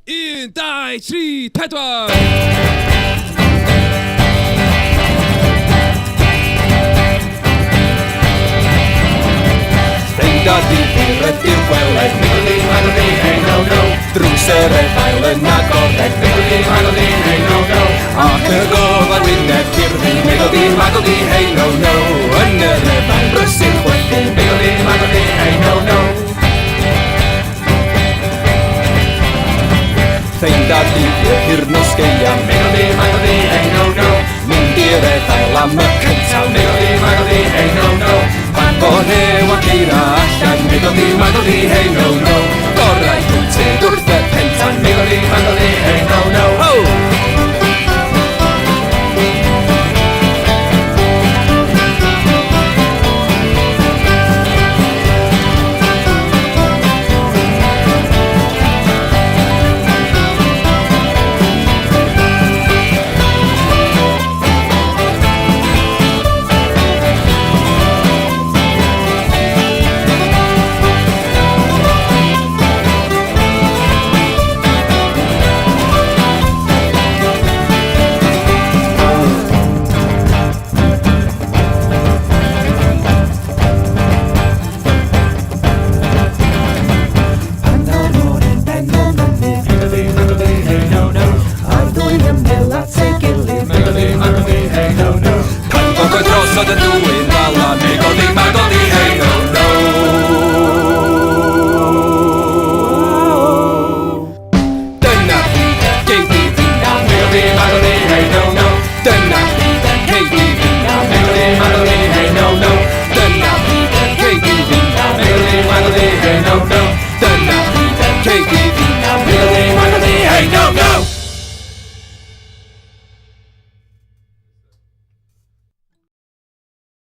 1, 2, 3, 4 Dodi i'r gweled, Middle-di, hey no no. Drws yr effail yn agored, Middle-di, hey no no. Ac y gofal wyneb cyrfi, Middle-di, hey no no. Yn yr effail brysur chwerthin, Middle-di, hey no no. Dodi i'r hirnos geia, Middle-di, hey no no. Mynd i'r effail am y cyntaf, Middle-di, hey no no. Fan bo new ac eira allan, Middle-di, hey no no.